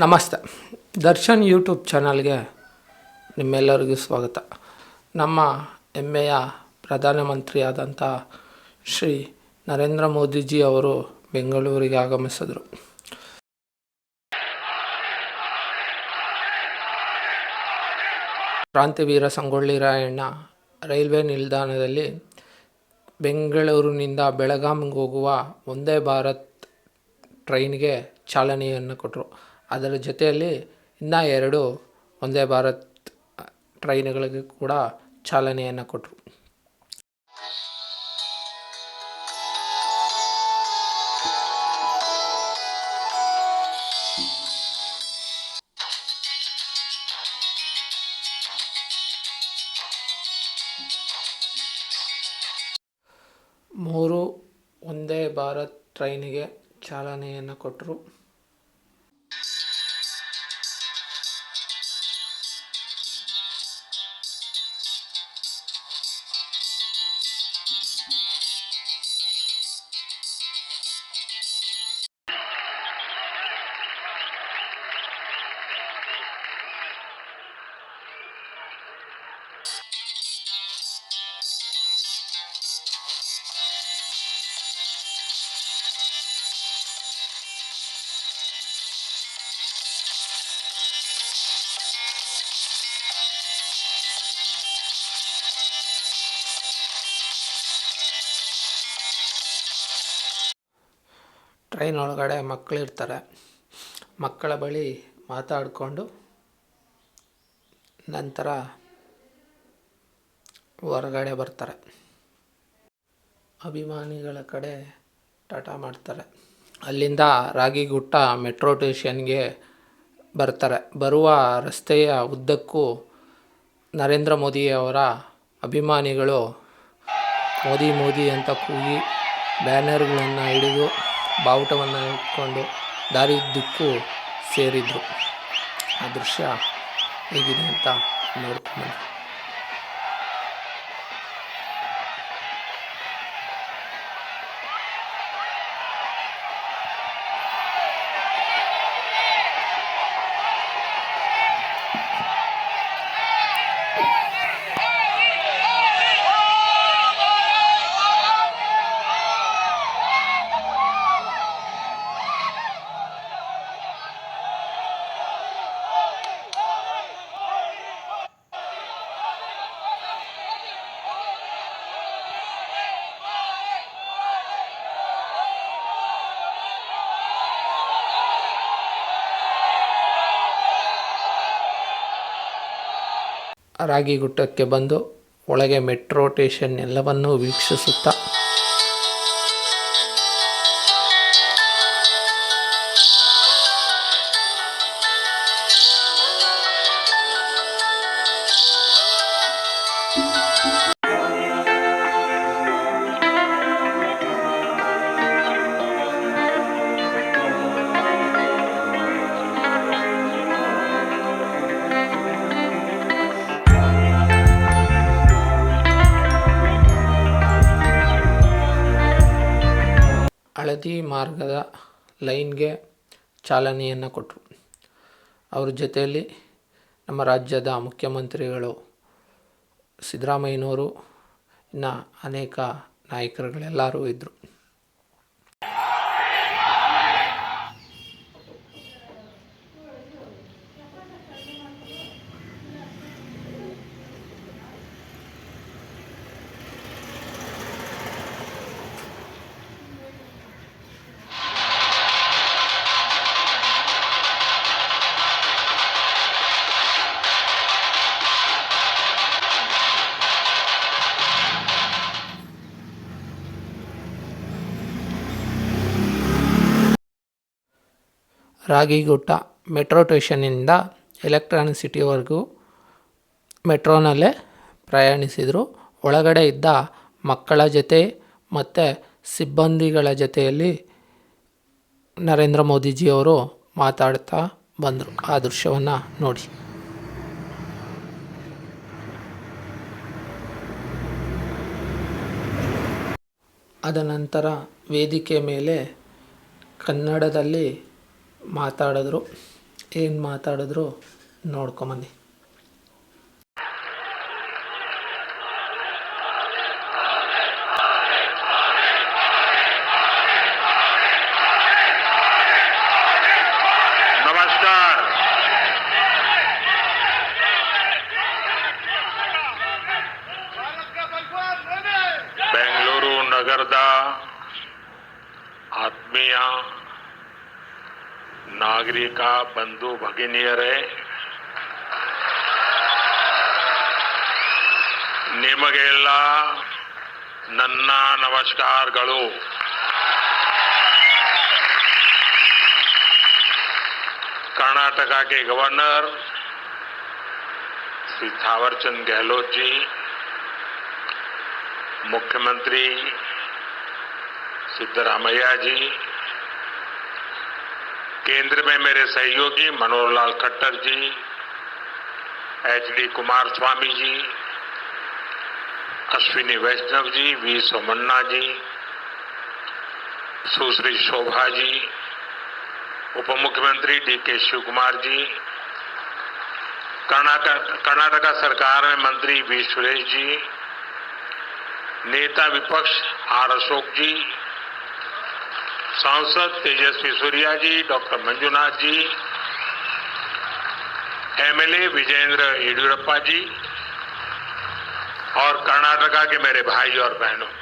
ನಮಸ್ತೆ. ದರ್ಶನ್ ಯೂಟ್ಯೂಬ್ ಚಾನಲ್ಗೆ ನಿಮ್ಮೆಲ್ಲರಿಗೂ ಸ್ವಾಗತ. ನಮ್ಮ ಹೆಮ್ಮೆಯ ಪ್ರಧಾನಮಂತ್ರಿಯಾದಂಥ ಶ್ರೀ ನರೇಂದ್ರ ಮೋದಿಜಿ ಅವರು ಬೆಂಗಳೂರಿಗೆ ಆಗಮಿಸಿದರು. ಕ್ರಾಂತಿವೀರ ಸಂಗೊಳ್ಳಿ ರಾಯಣ್ಣ ರೈಲ್ವೆ ನಿಲ್ದಾಣದಲ್ಲಿ ಬೆಂಗಳೂರಿನಿಂದ ಬೆಳಗಾಂಗೆ ಹೋಗುವ ವಂದೇ ಭಾರತ್ ಟ್ರೈನ್ಗೆ ಚಾಲನೆಯನ್ನು ಕೊಟ್ಟರು. ಅದರ ಜೊತೆಯಲ್ಲಿ ಇನ್ನೂ 2 ವಂದೇ ಭಾರತ್ ಟ್ರೈನ್ಗಳಿಗೆ ಕೂಡ ಚಾಲನೆಯನ್ನು ಕೊಟ್ಟರು. ಮೂರು ವಂದೇ ಭಾರತ್ ಟ್ರೈನಿಗೆ ಚಾಲನೆಯನ್ನು ಕೊಟ್ಟರು. ಟ್ರೈನ್ ಒಳಗಡೆ ಮಕ್ಕಳಿರ್ತಾರೆ. ಮಕ್ಕಳ ಬಳಿ ಮಾತಾಡಿಕೊಂಡು ನಂತರ ಹೊರಗಡೆ ಬರ್ತಾರೆ. ಅಭಿಮಾನಿಗಳ ಕಡೆ ಟಾಟಾ ಮಾಡ್ತಾರೆ. ಅಲ್ಲಿಂದ ರಾಗಿಗುಟ್ಟ ಮೆಟ್ರೋ ಸ್ಟೇಷನ್ಗೆ ಬರ್ತಾರೆ. ಬರುವ ರಸ್ತೆಯ ಉದ್ದಕ್ಕೂ ನರೇಂದ್ರ ಮೋದಿಯವರ ಅಭಿಮಾನಿಗಳು ಮೋದಿ ಮೋದಿ ಅಂತ ಕೂಗಿ ಬ್ಯಾನರ್ಗಳನ್ನು ಹಿಡಿದು ಬಾವುಟವನ್ನು ಇಟ್ಕೊಂಡು ದಾರಿಯುದ್ದಕ್ಕೂ ಸೇರಿದರು. ಆ ದೃಶ್ಯ ಹೇಗಿದೆ ಅಂತ ನೋಡ್ಕೊಂಡು ರಾಗಿಗುಟ್ಟಕ್ಕೆ ಬಂದು ಒಳಗೆ ಮೆಟ್ರೋ ಸ್ಟೇಷನ್ ಎಲ್ಲವನ್ನೂ ವೀಕ್ಷಿಸುತ್ತಾ ಹಳದಿ ಮಾರ್ಗದ ಲೈನ್ಗೆ ಚಾಲನೆಯನ್ನು ಕೊಟ್ಟರು. ಅವ್ರ ಜೊತೆಯಲ್ಲಿ ನಮ್ಮ ರಾಜ್ಯದ ಮುಖ್ಯಮಂತ್ರಿಗಳು ಸಿದ್ದರಾಮಯ್ಯನವರು, ಇನ್ನು ಅನೇಕ ನಾಯಕರುಗಳೆಲ್ಲರೂ ಇದ್ದರು. ರಾಗಿಗುಟ್ಟ ಮೆಟ್ರೋ ಸ್ಟೇಷನ್ನಿಂದ ಎಲೆಕ್ಟ್ರಾನಿಕ್ ಸಿಟಿವರೆಗೂ ಮೆಟ್ರೋನಲ್ಲೇ ಪ್ರಯಾಣಿಸಿದರು. ಒಳಗಡೆ ಇದ್ದ ಮಕ್ಕಳ ಜೊತೆ ಮತ್ತು ಸಿಬ್ಬಂದಿಗಳ ಜೊತೆಯಲ್ಲಿ ನರೇಂದ್ರ ಮೋದಿಜಿಯವರು ಮಾತಾಡ್ತಾ ಬಂದರು. ಆ ದೃಶ್ಯವನ್ನು ನೋಡಿ. ಅದ ನಂತರ ವೇದಿಕೆ ಮೇಲೆ ಕನ್ನಡದಲ್ಲಿ ಮಾತಾಡಿದ್ರು. ಏನು ಮಾತಾಡಿದ್ರು ನೋಡ್ಕೊಂಬನ್ನಿ. नमस्कार। ಬೆಂಗಳೂರು ನಗರದ ಆತ್ಮೀಯ ನಾಗರಿಕ ಬಂಧು ಭಗಿನಿಯರೇ, ನಿಮಗೆಲ್ಲ ನನ್ನ ನಮಸ್ಕಾರಗಳು. कर्नाटक के गवर्नर श्री थावरचंद गहलोत जी, मुख्यमंत्री सिद्धरामैया जी, केंद्र में मेरे सहयोगी मनोहर लाल खट्टर जी, एचडी कुमारस्वामी जी, अश्विनी वैष्णव जी, वी सोमन्ना जी, सुश्री शोभा जी, उप मुख्यमंत्री डीके शिव कुमार जी, कर्नाटक सरकार में मंत्री वी सुरेश जी, नेता विपक्ष आर अशोक जी, सांसद तेजस्वी सूर्या जी, डॉक्टर मंजुनाथ जी, एमएलए विजेंद्र येडियुरप्पा जी और कर्नाटका के मेरे भाई और बहनों,